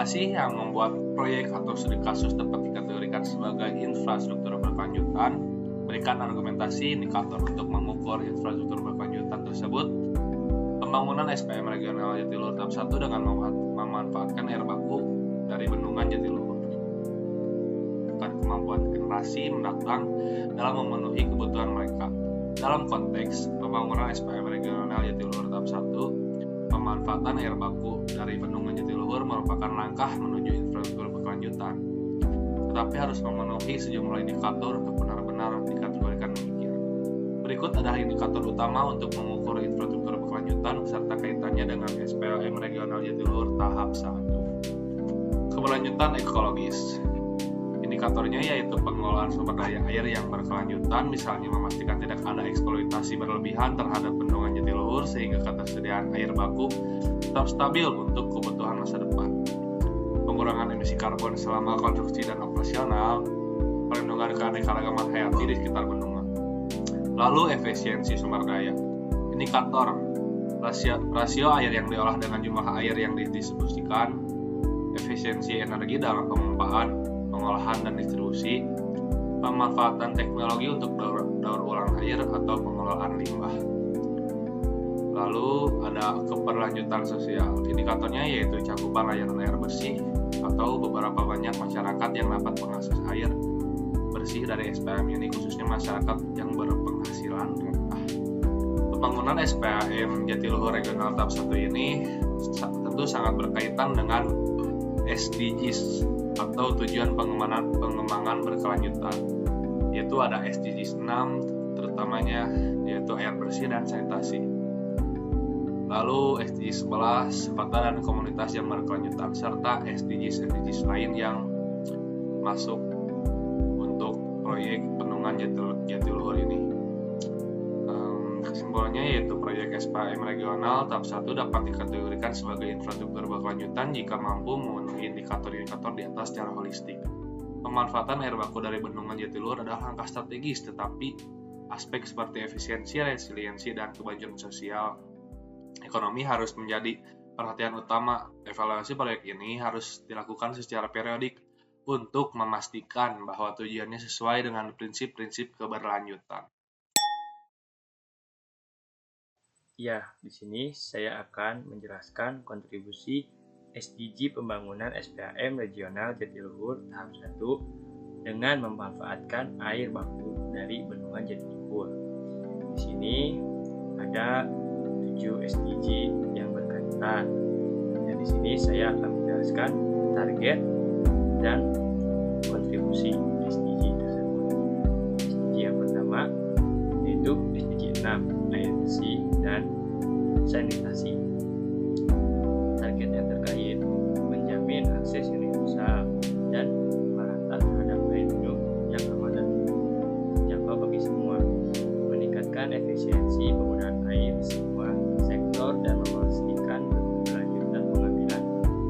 sih yang membuat proyek atau studi kasus dapat dikategorikan sebagai infrastruktur berkelanjutan? Berikan argumentasi indikator untuk mengukur infrastruktur berkelanjutan tersebut. Pembangunan SPM Regional Jatiluhur tahap 1 dengan memanfaatkan air baku dari bendungan Jatiluhur. Bukan kemampuan generasi mendatang dalam memenuhi kebutuhan mereka. Dalam konteks pembangunan SPM Regional Jatiluhur tahap 1, pemanfaatan air baku dari bendungan Jatiluhur merupakan langkah menuju infrastruktur berkelanjutan, tetapi harus memenuhi sejumlah indikator untuk benar-benar dikategorikan demikian. Berikut adalah indikator utama untuk mengukur infrastruktur berkelanjutan serta kaitannya dengan SPM Regional Jatiluhur tahap 1. Keberlanjutan ekologis. Indikatornya yaitu pengelolaan sumber daya air yang berkelanjutan, misalnya memastikan tidak ada eksploitasi berlebihan terhadap bendungan Jatiluhur sehingga ketersediaan air baku tetap stabil untuk kebutuhan masa depan. Pengurangan emisi karbon selama konstruksi dan operasional, perlindungan keanekaragaman hayati di sekitar bendungan. Lalu efisiensi sumber daya. Indikator rasio air yang diolah dengan jumlah air yang didistribusikan, efisiensi energi dalam pemompaan, pengolahan dan distribusi, pemanfaatan teknologi untuk daur ulang air atau pengelolaan limbah. Lalu ada keberlanjutan sosial. Indikatornya yaitu cakupan layanan air bersih atau beberapa banyak masyarakat yang dapat mengakses air bersih dari SPM ini, khususnya masyarakat yang berpenghasilan rendah. Pembangunan SPM Jatiluhur Regional tahap 1 ini tentu sangat berkaitan dengan SDGs atau tujuan pengembangan berkelanjutan, yaitu ada SDGs 6 terutamanya yaitu air bersih dan sanitasi. Lalu SDGs 11 kota dan komunitas yang berkelanjutan, serta SDGs lain yang masuk untuk proyek bendungan Jatiluhur ini. Kesimpulannya yaitu proyek SPM Regional tahap 1 dapat dikategorikan sebagai infrastruktur berkelanjutan jika mampu memenuhi indikator-indikator di atas secara holistik. Pemanfaatan air baku dari bendungan Jatiluhur adalah langkah strategis, tetapi aspek seperti efisiensi, resiliensi, dan keberlanjutan sosial ekonomi harus menjadi perhatian utama. Evaluasi proyek ini harus dilakukan secara periodik untuk memastikan bahwa tujuannya sesuai dengan prinsip-prinsip keberlanjutan. Ya, di sini saya akan menjelaskan kontribusi SDG pembangunan SPM Regional Jatiluhur tahap 1 dengan memanfaatkan air baku dari bendungan Jatiluhur. Di sini ada 7 SDG yang berkaitan. Dan di sini saya akan menjelaskan target dan kontribusi SDG tersebut. SDG yang pertama yaitu SDG 6, air bersih dan sanitasi. Target yang terkait menjamin akses universal dan merata terhadap air minum yang aman dan terjangkau bagi semua, meningkatkan efisiensi penggunaan air di semua sektor dan memastikan keberlanjutan pengambilan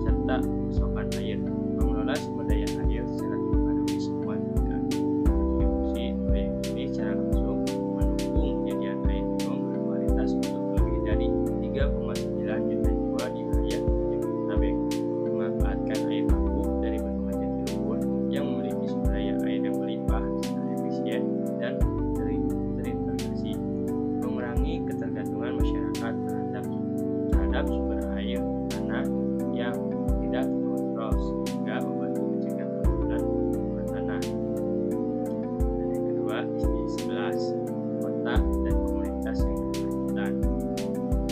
serta pasokan air, mengelola sumber daya air secara terpadu di semua tingkat. Kontribusi proyek ini secara langsung mendukung penyediaan air minum berkualitas untuk lebih dari 3,9 juta jiwa di wilayah Jabodetabek, memanfaatkan air baku dari bendungan Jatiluhur yang memiliki sumber daya air yang berlimpah secara efisien dan terintegrasi, mengurangi ketergantungan masyarakat terhadap sumber air tanah yang tidak terkontrol sehingga membantu mencegah penimbunan batuan tanah. Dan yang kedua, SDG 11, kota dan komunitas yang berkelanjutan.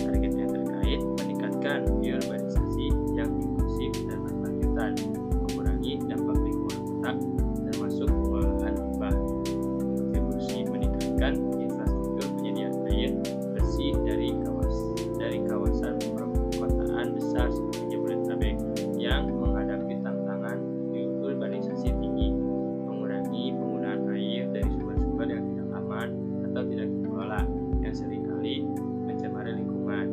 Targetnya terkait meningkatkan urbanisasi yang inklusif dan berkelanjutan, mengurangi dampak lingkungan kota termasuk pengelolaan limbah. Kontribusi meningkatkan infrastruktur penyediaan air bersih dari kawasan perkotaan besar seperti Jabodetabek yang menghadapi tantangan urbanisasi tinggi, mengurangi penggunaan air dari sumber-sumber yang tidak aman atau tidak dikelola yang seringkali mencemari lingkungan,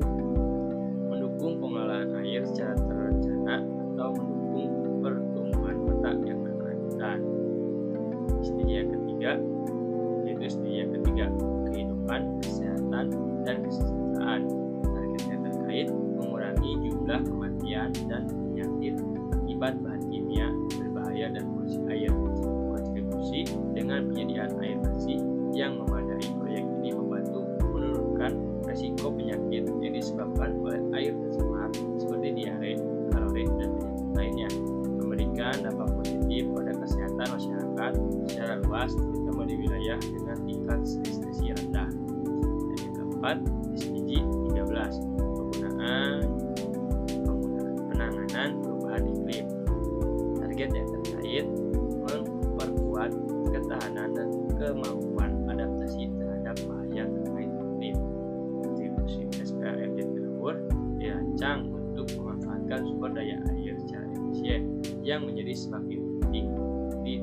mendukung pengelolaan air secara terencana atau mendukung pertumbuhan kota yang berkelanjutan. SDG yang ketiga yaitu SDG yang ketiga, kehidupan, kesehatan, dan kesejahteraan. Targetnya terkait mengurangi jumlah kematian dan penyakit akibat bahan kimia berbahaya dan polusi air. Kontribusi dengan penyediaan air bersih yang memadai, proyek ini membantu menurunkan resiko penyakit yang disebabkan oleh air tercemar seperti diare, kolera, dan penyakit lainnya, memberikan dampak positif pada kesehatan masyarakat secara luas, terutama di wilayah dengan tingkat sanitasi rendah. Dan yang keempat, SDG 13, penanganan perubahan iklim. Target yang terkait memperkuat ketahanan dan kemampuan adaptasi terhadap bahaya terkait iklim. Kontribusi SPAM Jatiluhur dirancang untuk memanfaatkan sumber daya air secara efisien yang menjadi semakin penting di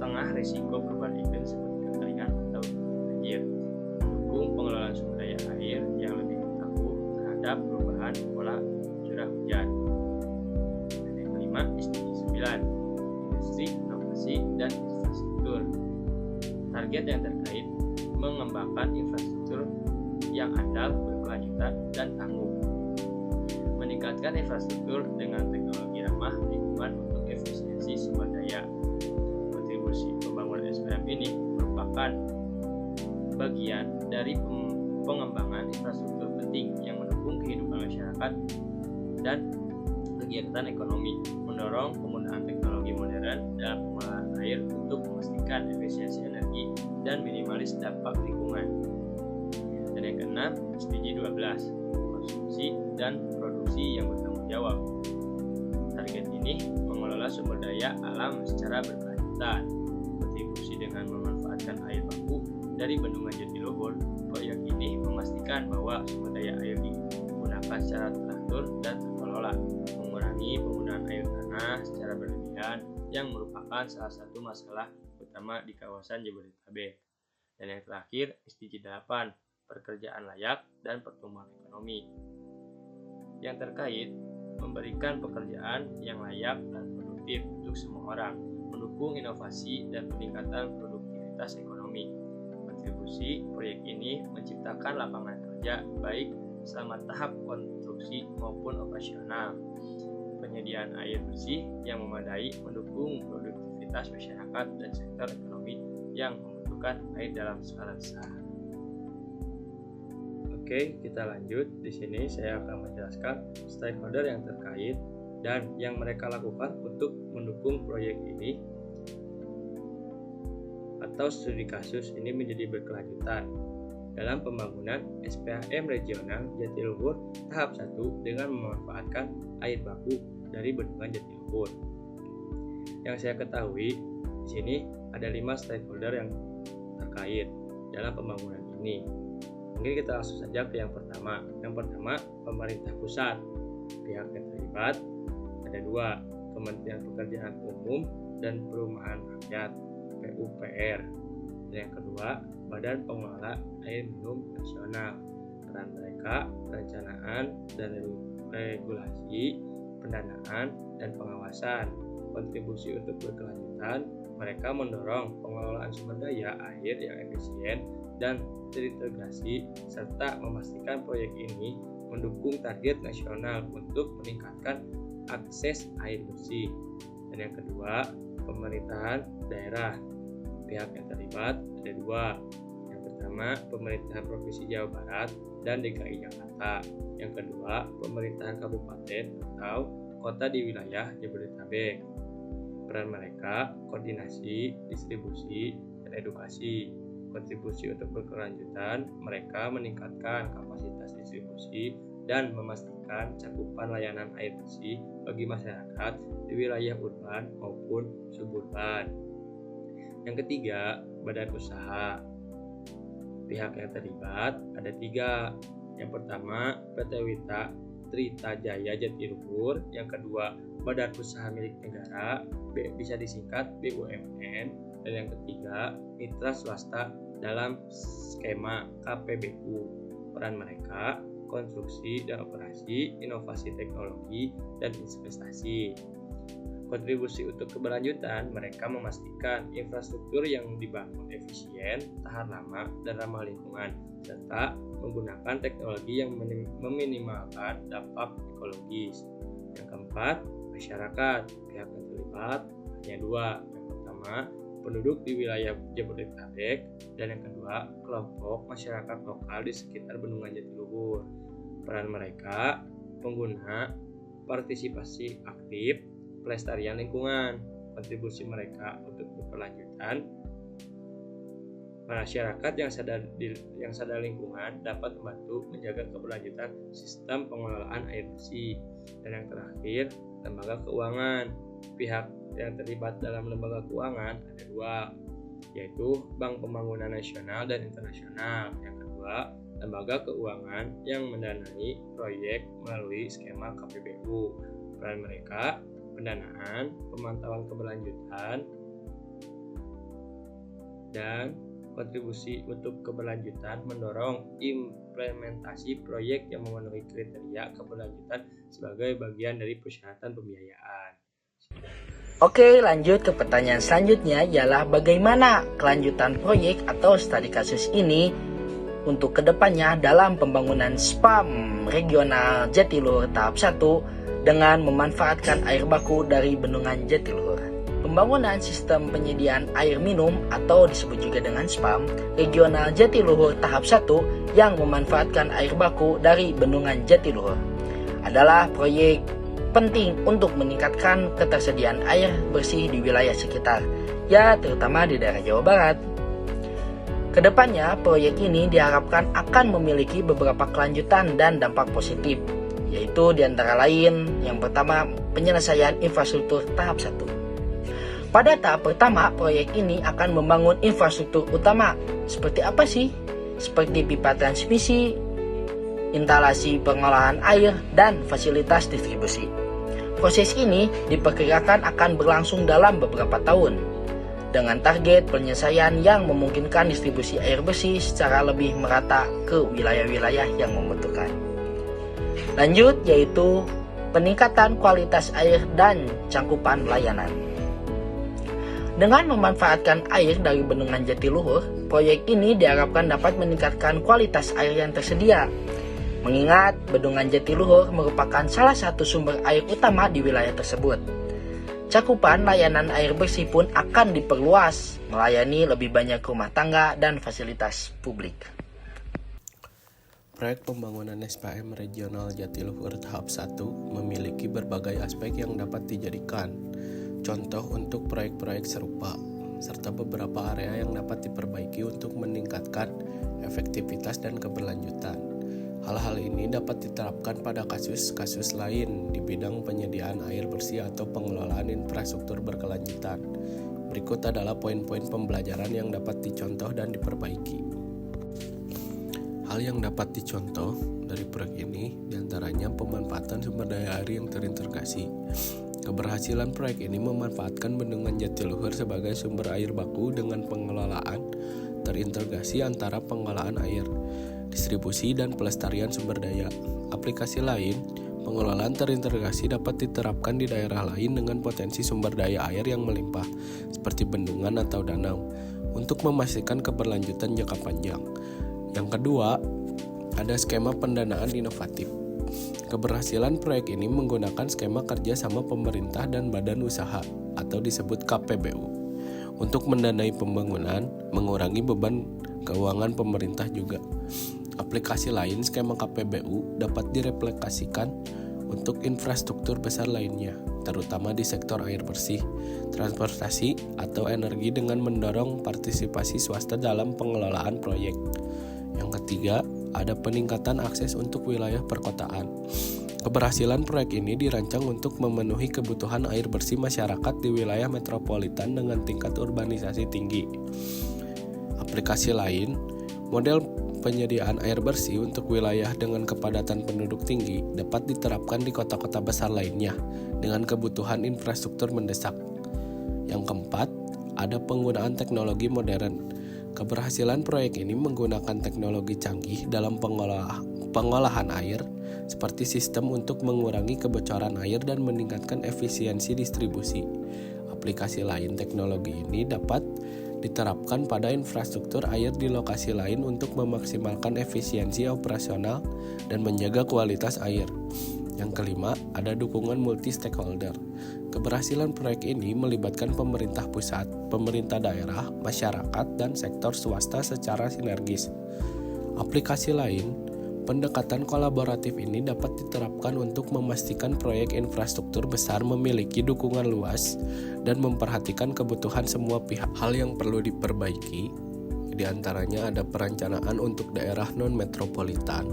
tengah risiko perubahan iklim seperti kekeringan atau banjir, mendukung pengelolaan sumber daya air yang lebih tangguh terhadap perubahan pola curah hujan. Dan yang kelima, SDG 9, industri, inovasi, dan infrastruktur. Target yang terkait mengembangkan infrastruktur yang andal, berkelanjutan, dan tangguh, meningkatkan infrastruktur dengan teknologi ramah lingkungan untuk efisiensi sumber daya. Kontribusi pembangunan SPM ini merupakan bagian dari pengembangan infrastruktur penting yang mendukung kehidupan masyarakat dan kegiatan ekonomi, mendorong penggunaan teknologi modern dalam pengolahan air untuk memastikan efisiensi energi dan minimalis dampak lingkungan. Dan yang keenam, SDG 12, konsumsi dan produksi yang bertanggung jawab. Target ini mengelola sumber daya alam secara berkelanjutan, kontribusi dengan memanfaatkan air baku dari Bendungan Jatiluhur. Proyek ini memastikan bahwa sumber daya air digunakan secara teratur dan terkelola, mengurangi penggunaan air tanah secara berlebihan yang merupakan salah satu masalah utama di kawasan Jabodetabek. Dan yang terakhir, SDG 8, pekerjaan layak dan pertumbuhan ekonomi. Yang terkait memberikan pekerjaan yang layak dan produktif untuk semua orang, mendukung inovasi dan peningkatan produktivitas ekonomi. Kontribusi proyek ini menciptakan lapangan kerja baik selama tahap konstruksi maupun operasional. Penyediaan air bersih yang memadai mendukung produktivitas masyarakat dan sektor ekonomi yang membutuhkan air dalam skala besar. Oke, kita lanjut. Di sini saya akan menjelaskan stakeholder yang terkait dan yang mereka lakukan untuk mendukung proyek ini atau studi kasus ini menjadi berkelanjutan dalam pembangunan SPAM Regional Jatiluhur tahap 1 dengan memanfaatkan air baku dari Bendungan Jatiluhur. Yang saya ketahui, di sini ada 5 stakeholder yang terkait dalam pembangunan ini. Mungkin kita langsung saja ke yang pertama. Yang pertama, pemerintah pusat. Pihak yang terlibat ada 2, Kementerian Pekerjaan Umum dan Perumahan Rakyat (PUPR). Dan yang kedua, Badan Pengelola Air Minum Nasional. Peran mereka perencanaan dan regulasi, pendanaan dan pengawasan. Kontribusi untuk berkelanjutan, mereka mendorong pengelolaan sumber daya air yang efisien dan terintegrasi serta memastikan proyek ini mendukung target nasional untuk meningkatkan akses air bersih. Dan yang kedua, pemerintahan daerah. Pihak yang terlibat ada 2. Yang pertama, pemerintah Provinsi Jawa Barat dan DKI Jakarta. Yang kedua, pemerintahan kabupaten atau kota di wilayah Jabodetabek. Peran mereka koordinasi, distribusi, dan edukasi. Kontribusi untuk berkelanjutan, mereka meningkatkan kapasitas distribusi dan memastikan cakupan layanan air bersih bagi masyarakat di wilayah urban maupun suburban. Yang ketiga, badan usaha. Pihak yang terlibat ada 3. Yang pertama, PT Wita Trita Jaya Jatiluhur. Yang kedua, badan usaha milik negara, bisa disingkat BUMN. Dan yang ketiga, mitra swasta dalam skema KPBU. Peran mereka konstruksi dan operasi, inovasi teknologi, dan investasi. Kontribusi untuk keberlanjutan, mereka memastikan infrastruktur yang dibangun efisien, tahan lama, dan ramah lingkungan, serta menggunakan teknologi yang meminimalkan dampak ekologis. Yang keempat, Masyarakat, pihak yang terlibat hanya dua. Yang pertama, penduduk di wilayah Jabodetabek, dan yang kedua, kelompok masyarakat lokal di sekitar Bendungan Jatiluhur. Peran mereka, pengguna, partisipasi aktif, pelestarian lingkungan. Kontribusi mereka untuk berkelanjutan, masyarakat yang sadar lingkungan dapat membantu menjaga keberlanjutan sistem pengelolaan air bersih. Dan yang terakhir, lembaga keuangan. Pihak yang terlibat dalam lembaga keuangan ada dua, yaitu Bank Pembangunan Nasional dan Internasional. Yang kedua, lembaga keuangan yang mendanai proyek melalui skema KPBU. Peran mereka, pendanaan, pemantauan keberlanjutan, dan kontribusi untuk keberlanjutan, mendorong implementasi proyek yang memenuhi kriteria keberlanjutan sebagai bagian dari persyaratan pembiayaan. Oke, lanjut ke pertanyaan selanjutnya, ialah bagaimana kelanjutan proyek atau studi kasus ini untuk kedepannya dalam pembangunan SPAM regional Jatiluhur tahap 1 dengan memanfaatkan air baku dari Bendungan Jatiluhur. Pembangunan sistem penyediaan air minum atau disebut juga dengan SPAM regional Jatiluhur tahap 1 yang memanfaatkan air baku dari Bendungan Jatiluhur adalah proyek penting untuk meningkatkan ketersediaan air bersih di wilayah sekitar, ya terutama di daerah Jawa Barat. Kedepannya, proyek ini diharapkan akan memiliki beberapa kelanjutan dan dampak positif, yaitu diantara lain, yang pertama, penyelesaian infrastruktur tahap 1. Pada tahap pertama, proyek ini akan membangun infrastruktur utama. Seperti apa sih? Seperti pipa transmisi, instalasi pengolahan air, dan fasilitas distribusi. Proses ini diperkirakan akan berlangsung dalam beberapa tahun, dengan target penyelesaian yang memungkinkan distribusi air bersih secara lebih merata ke wilayah-wilayah yang membutuhkan. Lanjut, yaitu peningkatan kualitas air dan cangkupan layanan. Dengan memanfaatkan air dari Bendungan Jatiluhur, proyek ini diharapkan dapat meningkatkan kualitas air yang tersedia. Mengingat Bendungan Jatiluhur merupakan salah satu sumber air utama di wilayah tersebut. Cakupan layanan air bersih pun akan diperluas, melayani lebih banyak rumah tangga dan fasilitas publik. Proyek pembangunan SPAM regional Jatiluhur tahap 1 memiliki berbagai aspek yang dapat dijadikan contoh untuk proyek-proyek serupa, serta beberapa area yang dapat diperbaiki untuk meningkatkan efektivitas dan keberlanjutan. Hal-hal ini dapat diterapkan pada kasus-kasus lain di bidang penyediaan air bersih atau pengelolaan infrastruktur berkelanjutan. Berikut adalah poin-poin pembelajaran yang dapat dicontoh dan diperbaiki. Hal yang dapat dicontoh dari proyek ini diantaranya pemanfaatan sumber daya air yang terintegrasi. Keberhasilan proyek ini memanfaatkan Bendungan Jatiluhur sebagai sumber air baku dengan pengelolaan terintegrasi antara pengolahan air, distribusi, dan pelestarian sumber daya. Aplikasi lain, pengelolaan terintegrasi dapat diterapkan di daerah lain dengan potensi sumber daya air yang melimpah, seperti bendungan atau danau, untuk memastikan keberlanjutan jangka panjang. Yang kedua, ada skema pendanaan inovatif. Keberhasilan proyek ini menggunakan skema kerja sama pemerintah dan badan usaha atau disebut KPBU untuk mendanai pembangunan, mengurangi beban keuangan pemerintah juga. Aplikasi lain skema KPBU dapat direplikasikan untuk infrastruktur besar lainnya, terutama di sektor air bersih, transportasi, atau energi dengan mendorong partisipasi swasta dalam pengelolaan proyek. Yang ketiga, ada peningkatan akses untuk wilayah perkotaan. Keberhasilan proyek ini dirancang untuk memenuhi kebutuhan air bersih masyarakat di wilayah metropolitan dengan tingkat urbanisasi tinggi. Aplikasi lain, model penyediaan air bersih untuk wilayah dengan kepadatan penduduk tinggi dapat diterapkan di kota-kota besar lainnya dengan kebutuhan infrastruktur mendesak. Yang keempat, ada penggunaan teknologi modern. Keberhasilan proyek ini menggunakan teknologi canggih dalam pengolahan air, seperti sistem untuk mengurangi kebocoran air dan meningkatkan efisiensi distribusi. Aplikasi lain teknologi ini dapat diterapkan pada infrastruktur air di lokasi lain untuk memaksimalkan efisiensi operasional dan menjaga kualitas air. Yang kelima, ada dukungan multi-stakeholder. Keberhasilan proyek ini melibatkan pemerintah pusat, pemerintah daerah, masyarakat, dan sektor swasta secara sinergis. Aplikasi lain, pendekatan kolaboratif ini dapat diterapkan untuk memastikan proyek infrastruktur besar memiliki dukungan luas dan memperhatikan kebutuhan semua pihak. Hal yang perlu diperbaiki, di antaranya ada perencanaan untuk daerah non-metropolitan.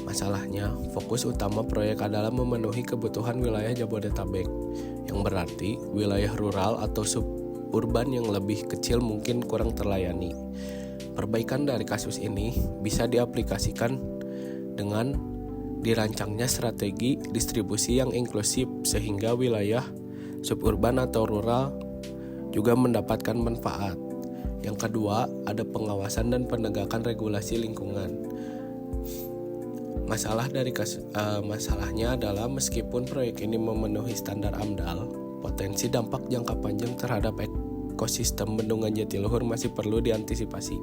Masalahnya, fokus utama proyek adalah memenuhi kebutuhan wilayah Jabodetabek, yang berarti wilayah rural atau suburban yang lebih kecil mungkin kurang terlayani. Perbaikan dari kasus ini bisa diaplikasikan dengan dirancangnya strategi distribusi yang inklusif sehingga wilayah suburban atau rural juga mendapatkan manfaat. Yang kedua, ada pengawasan dan penegakan regulasi lingkungan. Masalahnya adalah meskipun proyek ini memenuhi standar AMDAL, potensi dampak jangka panjang terhadap ekosistem Bendungan Jatiluhur masih perlu diantisipasi.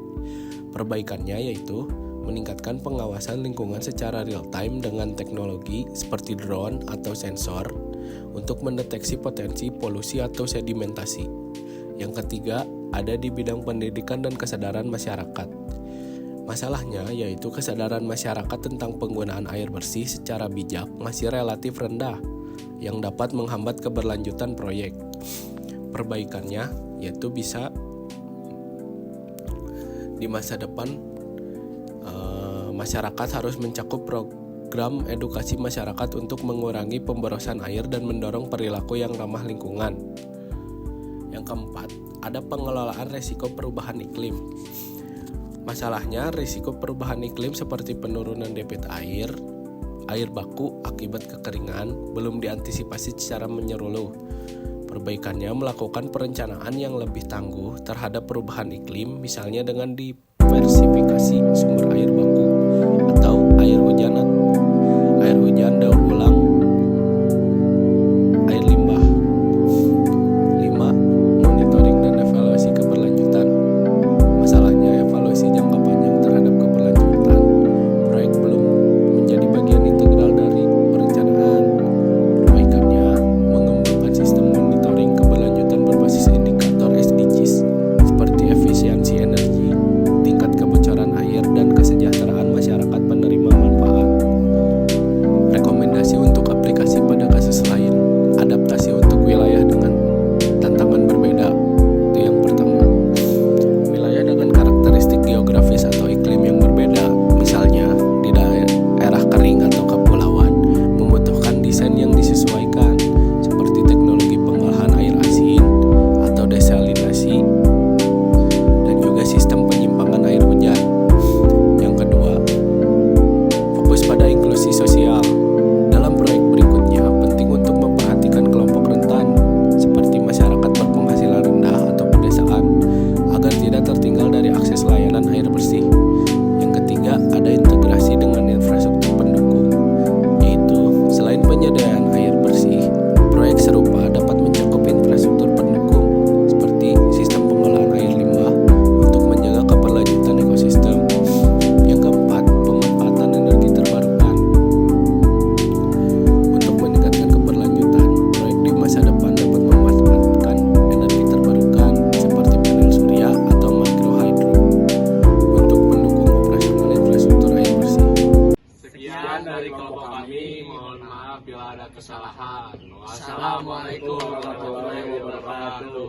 Perbaikannya yaitu meningkatkan pengawasan lingkungan secara real time dengan teknologi seperti drone atau sensor untuk mendeteksi potensi polusi atau sedimentasi. Yang ketiga, ada di bidang pendidikan dan kesadaran masyarakat. Masalahnya yaitu kesadaran masyarakat tentang penggunaan air bersih secara bijak masih relatif rendah yang dapat menghambat keberlanjutan proyek. Perbaikannya yaitu bisa di masa depan masyarakat harus mencakup program edukasi masyarakat untuk mengurangi pemborosan air dan mendorong perilaku yang ramah lingkungan. Yang keempat, ada pengelolaan risiko perubahan iklim. Masalahnya, risiko perubahan iklim seperti penurunan debit air baku akibat kekeringan belum diantisipasi secara menyeluruh. Perbaikannya melakukan perencanaan yang lebih tangguh terhadap perubahan iklim, misalnya dengan diversifikasi sumber air baku atau air hujan daur ulang, air limbah. 5. Monitoring dan evaluasi keberlanjutan. Masalahnya, evaluasi jangka panjang terhadap keberlanjutan proyek belum menjadi bagian integral dari perencanaan. Perbaikannya mengembangkan sistem monitoring keberlanjutan berbasis indikator SDGs seperti efisiensi energi, tingkat kebocoran air, dan kesejahteraan masyarakat penerima manfaat. Rekomendasi untuk aplikasi pada kasus lain, adaptasi untuk wilayah dengan tantangan berbeda. Itu yang pertama. Wilayah dengan karakteristik geografis atau iklim yang berbeda, misalnya di daerah kering atau kepulauan, membutuhkan desain yang disesuaikan, seperti teknologi pengolahan air asin atau desalinasi, dan juga sistem penyimpangan air hujan. Yang kedua, fokus pada inklusi sosial. Dalam proyek berikutnya, penting untuk memperhatikan kelompok rentan, seperti masyarakat berpenghasilan rendah atau pedesaan, agar tidak tertinggal dari akses layanan air bersih. Yang ketiga, ada integrasi dengan infrastruktur pendukung, yaitu selain penyediaan air bersih, proyek serupa dapat mencakup infrastruktur pendukung seperti sistem pengolahan air limbah untuk menjaga keberlanjutan ekosistem. Yang keempat, pemanfaatan energi terbarukan. Untuk meningkatkan keberlanjutan, proyek di masa depan dapat memanfaatkan energi terbarukan seperti panel surya atau microhydro untuk mendukung operasional infrastruktur air bersih. Sekian dari kelompok kami, mohon maaf bila ada kesalahan. Wassalamualaikum warahmatullahi wabarakatuh.